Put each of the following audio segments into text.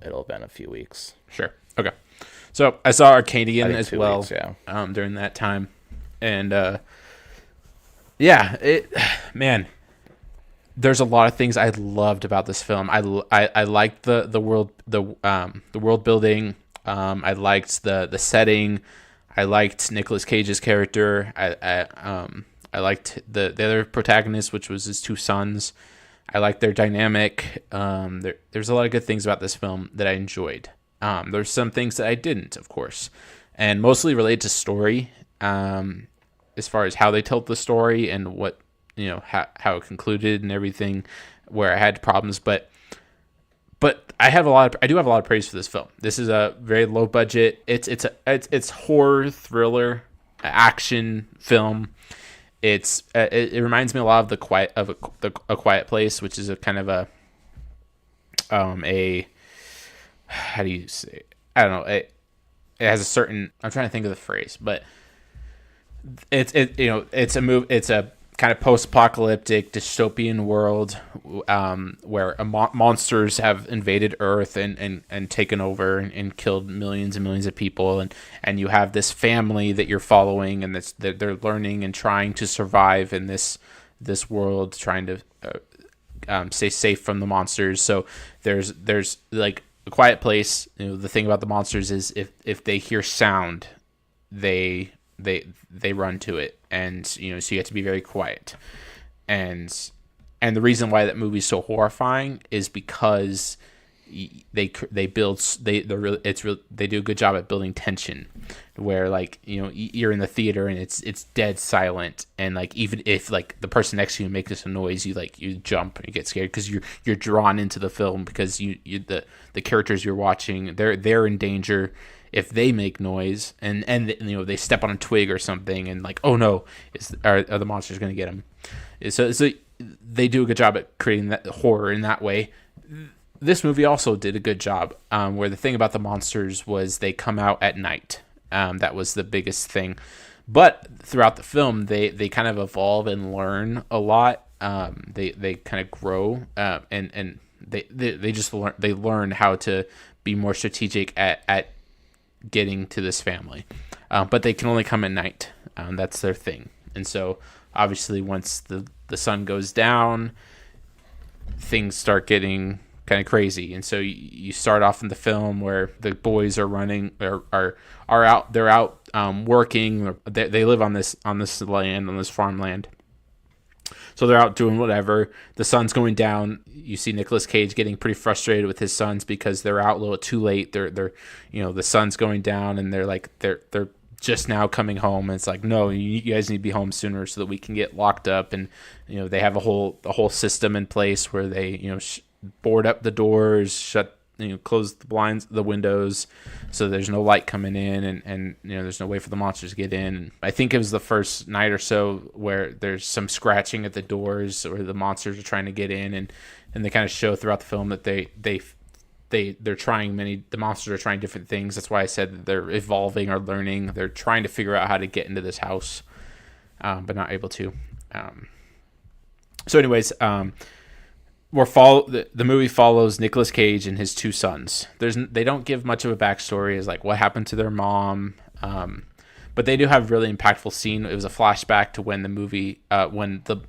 it'll have been a few weeks. Sure. Okay. So I saw I Arcadian think as 2 weeks. well Yeah. during that time, and yeah, it man, there's a lot of things I loved about this film. I liked the world the world building. I liked the setting. I liked Nicolas Cage's character. I liked the other protagonist, which was his two sons. I liked their dynamic. There's a lot of good things about this film that I enjoyed. There's some things that I didn't, of course, and mostly related to story. As far as how they told the story and what how it concluded and everything, where I had problems, but I do have a lot of praise for this film. This is a very low budget. It's horror thriller action film. It reminds me a lot of a Quiet Place, which is a kind of a how do you say, I don't know, it has a certain, I'm trying to think of the phrase, but it's a kind of post-apocalyptic dystopian world where monsters have invaded Earth and taken over and killed millions and millions of people, and you have this family that you're following, and that they're learning and trying to survive in this world, trying to stay safe from the monsters. So there's like A Quiet Place. The thing about the monsters is if they hear sound, they run to it, and so you have to be very quiet. And the reason why that movie is so horrifying is because they do a good job at building tension, where you're in the theater and it's dead silent, and even if the person next to you makes a noise, you jump and you get scared because you're drawn into the film, because the characters you're watching, they're in danger if they make noise, and they step on a twig or something, and oh no, are the monsters going to get them? So they do a good job at creating that horror in that way. This movie also did a good job, where the thing about the monsters was they come out at night. That was the biggest thing. But throughout the film, they kind of evolve and learn a lot. They kind of grow, and they learn how to be more strategic at getting to this family. But they can only come at night. That's their thing. And so obviously once the sun goes down, things start getting kind of crazy. And so you start off in the film where the boys are running, are out, they're out working. They live on this land, on this farmland. So they're out doing whatever. The sun's going down. You see Nicolas Cage getting pretty frustrated with his sons because they're out a little too late. They're the sun's going down, and they're just now coming home. And it's no, you guys need to be home sooner so that we can get locked up. And they have a whole system in place where they board up the doors, close the blinds, the windows, so there's no light coming in, and there's no way for the monsters to get in. And I think it was the first night or so where there's some scratching at the doors, or the monsters are trying to get in, and they kind of show throughout the film that they're trying the monsters are trying different things. That's why I said that they're evolving or learning. They're trying to figure out how to get into this house, but not able to. So anyways, the movie follows Nicolas Cage and his two sons. They don't give much of a backstory as what happened to their mom, but they do have a really impactful scene. It was a flashback to when the movie, when the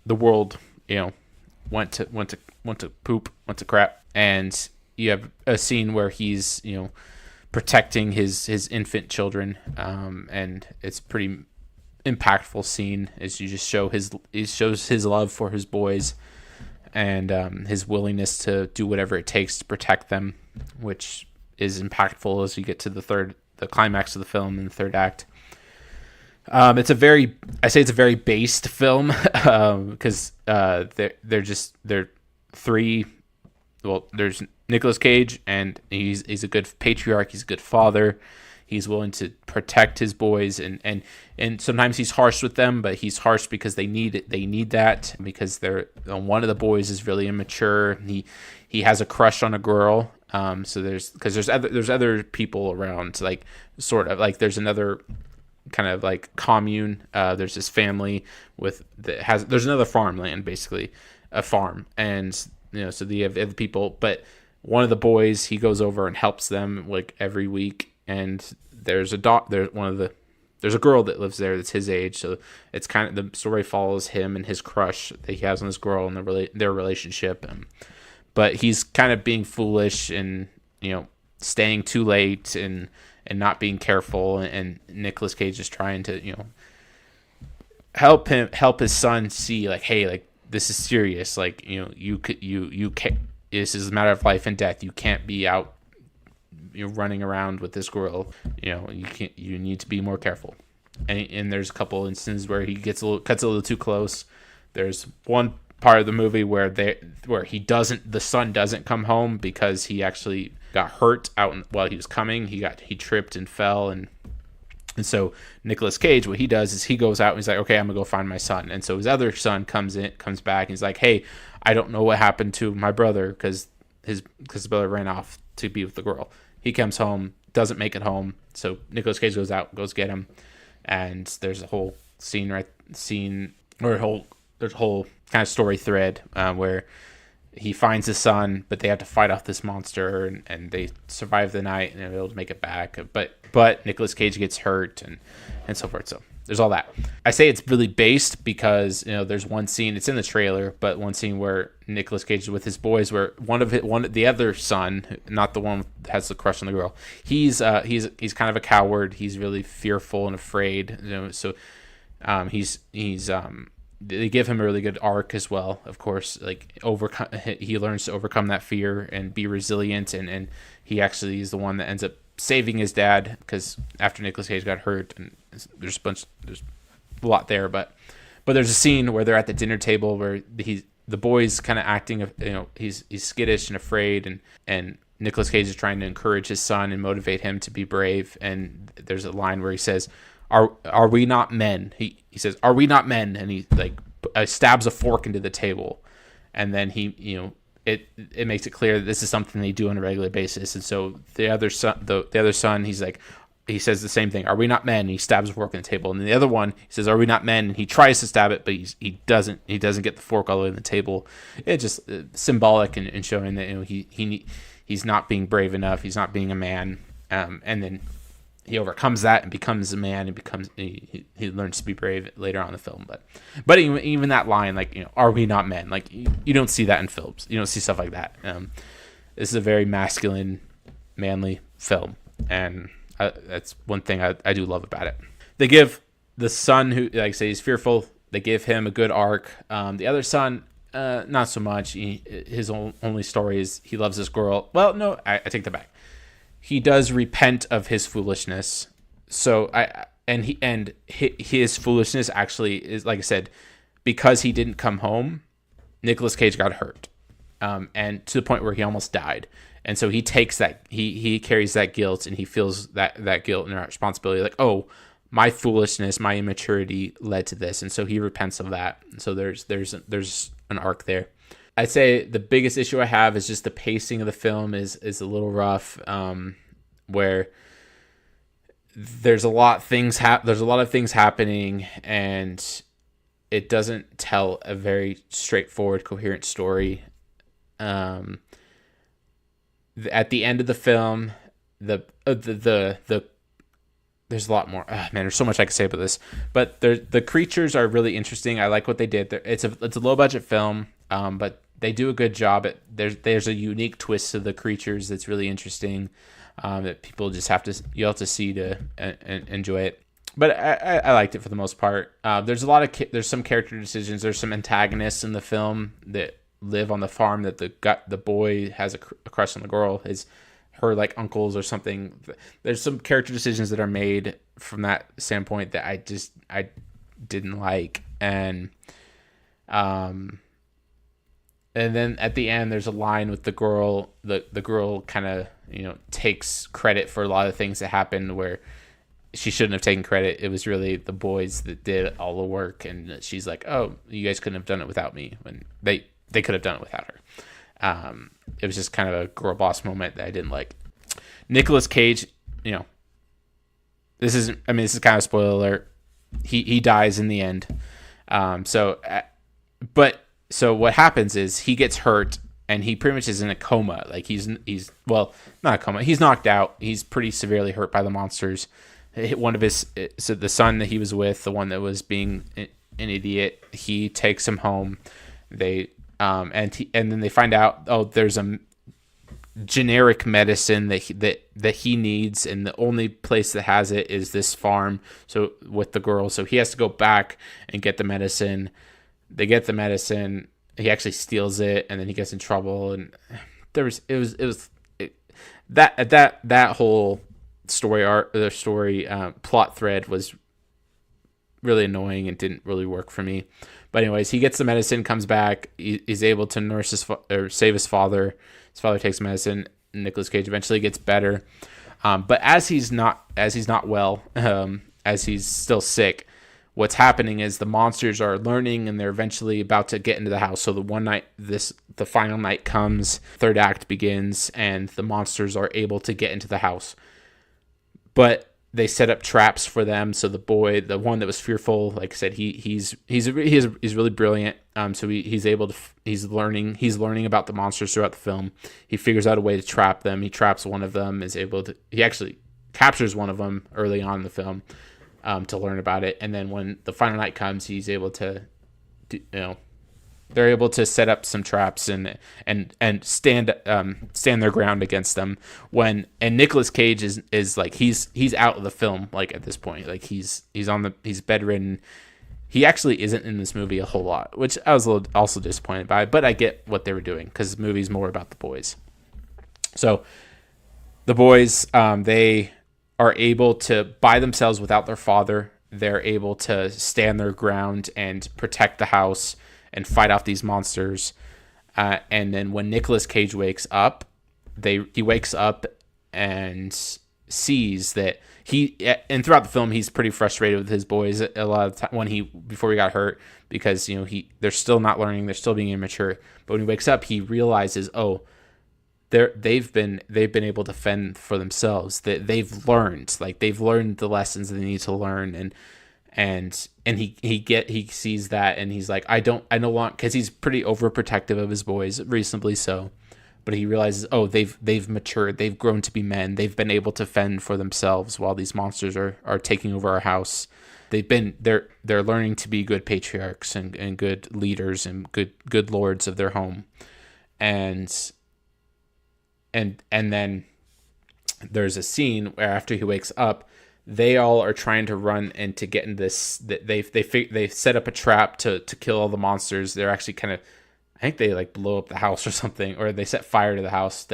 world, went to poop, went to crap, and you have a scene where he's protecting his infant children, and it's pretty impactful scene as you just shows his love for his boys, and his willingness to do whatever it takes to protect them, which is impactful as you get to the climax of the film in the third act. It's a very based film, because they're three. Well, there's Nicolas Cage, and he's a good patriarch. He's a good father. He's willing to protect his boys, and sometimes he's harsh with them, but he's harsh because they need it. They need that because one of the boys is really immature. He has a crush on a girl. So there's other people around, there's another kind of commune. There's this family there's another farmland, basically a farm, and so you have other people, but one of the boys, he goes over and helps them like every week, and there's a there's a girl that lives there that's his age, so it's kind of the story follows him and his crush that he has on this girl and their relationship. But he's kind of being foolish and staying too late and not being careful, and Nicolas Cage is trying to help his son see like, hey, like this is serious, like you can't, this is a matter of life and death. You can't be out running around with this girl. You need to be more careful. And there's a couple instances where he cuts a little too close. There's one part of the movie where the son doesn't come home because he actually got hurt while he was coming. He tripped and fell, and so Nicolas Cage, what he does is he goes out and he's like, okay, I'm gonna go find my son. And so his other son comes back and he's like, hey, I don't know what happened to my brother because his brother ran off to be with the girl. He comes home, doesn't make it home, so Nicolas Cage goes get him, and there's a whole there's a whole kind of story thread where he finds his son, but they have to fight off this monster, and they survive the night and they're able to make it back. But Nicolas Cage gets hurt and so forth. So there's all that. I say it's really based because there's one scene, it's in the trailer, but one scene where Nicolas Cage is with his boys, where the other son, not the one that has the crush on the girl, he's kind of a coward. He's really fearful and afraid. So they give him a really good arc as well. Of course, like he learns to overcome that fear and be resilient, and he actually is the one that ends up saving his dad, because after Nicolas Cage got hurt, and there's a lot there, but there's a scene where they're at the dinner table where the boy's kind of acting, he's skittish and afraid, and Nicolas Cage is trying to encourage his son and motivate him to be brave. And there's a line where he says, "Are we not men?" He says, "Are we not men?" And he stabs a fork into the table, and then it makes it clear that this is something they do on a regular basis. And so the other son, he says the same thing. "Are we not men?" And he stabs a fork in the table. And the other one, he says, "Are we not men?" And he tries to stab it, but he doesn't get the fork all the way in the table. It's just symbolic and showing that he's not being brave enough. He's not being a man. And then he overcomes that and becomes a man, and he learns to be brave later on in the film. But even that line, like, "Are we not men?" Like, you don't see that in films. You don't see stuff like that. This is a very masculine, manly film, and that's one thing I do love about it. They give the son, who, like I say, he's fearful, they give him a good arc. The other son, not so much. His only story is he loves this girl. Well, no, I take that back. He does repent of his foolishness. So his foolishness actually is, like I said, because he didn't come home, Nicolas Cage got hurt, and to the point where he almost died. And so he takes that, he carries that guilt, and he feels that guilt and responsibility, like, oh, my foolishness, my immaturity led to this, and so he repents of that. So there's an arc there. I'd say the biggest issue I have is just the pacing of the film is a little rough, where there's a lot of things happening, and it doesn't tell a very straightforward, coherent story. At the end of the film, the there's a lot more. Man, there's so much I could say about this, but the creatures are really interesting. I like what they did. It's a low budget film, but they do a good job. There's a unique twist to the creatures that's really interesting, that people just have to see to enjoy it. But I liked it for the most part. There's some character decisions. There's some antagonists in the film that live on the farm that the boy has a crush on the girl. Is her like uncles or something. There's some character decisions that are made from that standpoint that I didn't like, and then at the end there's a line with the girl. The girl kind of takes credit for a lot of things that happened where she shouldn't have taken credit. It was really the boys that did all the work, and she's like, "Oh, you guys couldn't have done it without me," when they could have done it without her. It was just kind of a girl boss moment that I didn't like. Nicolas Cage, this is kind of a spoiler alert. He dies in the end. So what happens is he gets hurt and he pretty much is in a coma. Like he's well, not a coma. He's knocked out. He's pretty severely hurt by the monsters. One of his, so the son that he was with, the one that was being an idiot, he takes him home. They and then they find out, oh, there's a generic medicine that he needs, and the only place that has it is this farm. So with the girl, so he has to go back and get the medicine. They get the medicine. He actually steals it, and then he gets in trouble. And that whole plot thread was really annoying and didn't really work for me. But anyways, he gets the medicine, comes back, he's able to nurse or save his father. His father takes medicine. Nicolas Cage eventually gets better, but as he's not well, as he's still sick, what's happening is the monsters are learning, and they're eventually about to get into the house. So the final night comes, third act begins, and the monsters are able to get into the house. But they set up traps for them. So the boy, the one that was fearful, like I said, he's really brilliant. So he's learning about the monsters throughout the film. He figures out a way to trap them. He traps one of them. He actually captures one of them early on in the film, to learn about it. And then when the final night comes, he's able to, they're able to set up some traps and stand their ground against them. And Nicolas Cage is like he's out of the film, like at this point, like he's bedridden. He actually isn't in this movie a whole lot, which I was a little also disappointed by. But I get what they were doing, because the movie's more about the boys. So the boys, they are able to, by themselves without their father, they're able to stand their ground and protect the house and fight off these monsters. And then when Nicolas Cage wakes up, he wakes up and sees that and throughout the film, he's pretty frustrated with his boys a lot of the time before he got hurt, because, they're still not learning, they're still being immature. But when he wakes up, he realizes, oh, they've been able to fend for themselves. That they've learned the lessons they need to learn, and he sees that, and he's like, I don't want, because he's pretty overprotective of his boys, reasonably so. But he realizes, oh, they've matured, they've grown to be men, they've been able to fend for themselves while these monsters are taking over our house. They're learning to be good patriarchs and good leaders and good lords of their home. And then there's a scene where after he wakes up, they all are trying to run and to get in this. They set up a trap to kill all the monsters. They're actually kind of, I think they like blow up the house or something, or they set fire to the house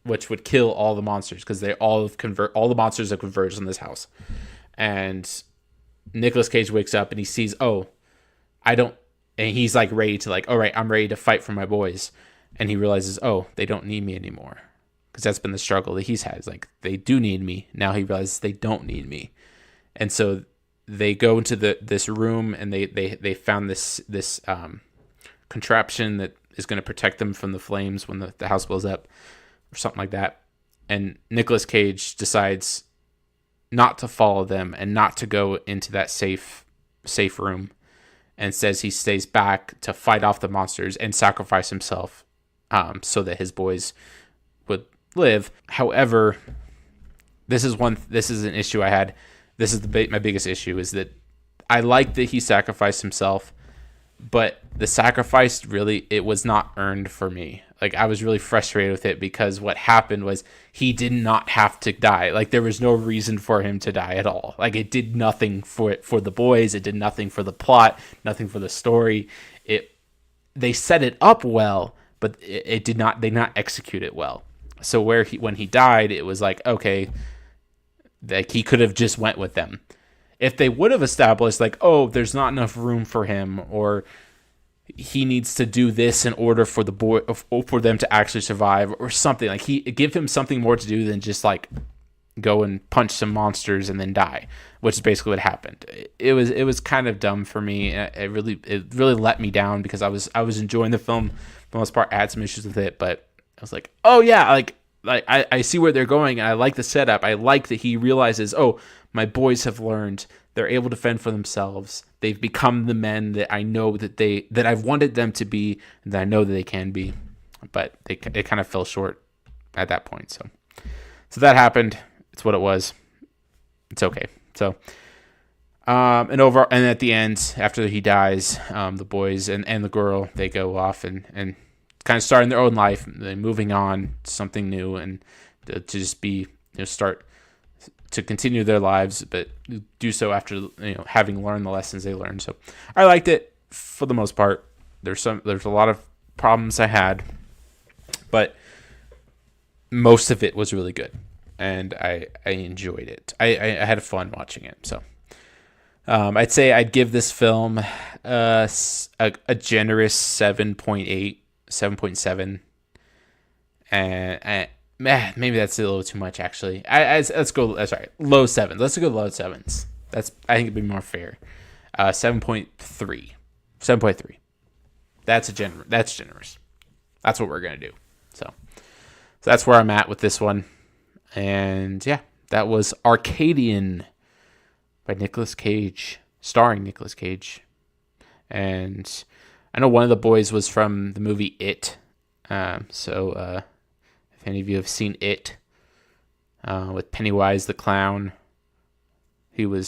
which would kill all the monsters, because all the monsters have converged in this house. And Nicolas Cage wakes up and he sees, and he's like ready to, like, all right, I'm ready to fight for my boys. And he realizes, oh, they don't need me anymore. Because that's been the struggle that he's had. It's like, they do need me. Now he realizes they don't need me. And so they go into this room, and they found this contraption that is going to protect them from the flames when the house blows up, or something like that. And Nicolas Cage decides not to follow them and not to go into that safe room, and says he stays back to fight off the monsters and sacrifice himself, so that his boys would live. However, this is an issue I had. This is my biggest issue, is that I like that he sacrificed himself, but the sacrifice it was not earned for me. Like, I was really frustrated with it, because what happened was he did not have to die. Like, there was no reason for him to die at all. Like, it did nothing for the boys. It did nothing for the plot, nothing for the story. They set it up well, but they did not execute it well. So when he died, it was like, okay, like he could have just went with them. If they would have established, like, oh, there's not enough room for him, or he needs to do this in order for for them to actually survive, or something, like give him something more to do than just like go and punch some monsters and then die, which is basically what happened. It was kind of dumb for me. It really let me down, because I was enjoying the film for the most part. I had some issues with it, but I was like, oh yeah, like I see where they're going, and I like the setup. I like that he realizes, oh, my boys have learned. They're able to fend for themselves. They've become the men that I know that I've wanted them to be, and that I know that they can be. but it kind of fell short at that point. So that happened. It's what it was. It's okay. So and at the end, after he dies, the boys and the girl, they go off and kind of starting their own life, moving on to something new, and to just be start to continue their lives, but do so after having learned the lessons they learned. So I liked it for the most part. There's a lot of problems I had, but most of it was really good, and I enjoyed it. I had fun watching it. So I'd say I'd give this film a generous 7.8, 7.7, and maybe that's a little too much actually. Let's go. Sorry, low sevens. Let's go low sevens. I think it'd be more fair. 7.3, 7.3. That's generous. That's what we're gonna do. So that's where I'm at with this one. And yeah, that was Arcadian by Nicolas Cage, starring Nicolas Cage. And I know one of the boys was from the movie It. So if any of you have seen It, with Pennywise the clown, he was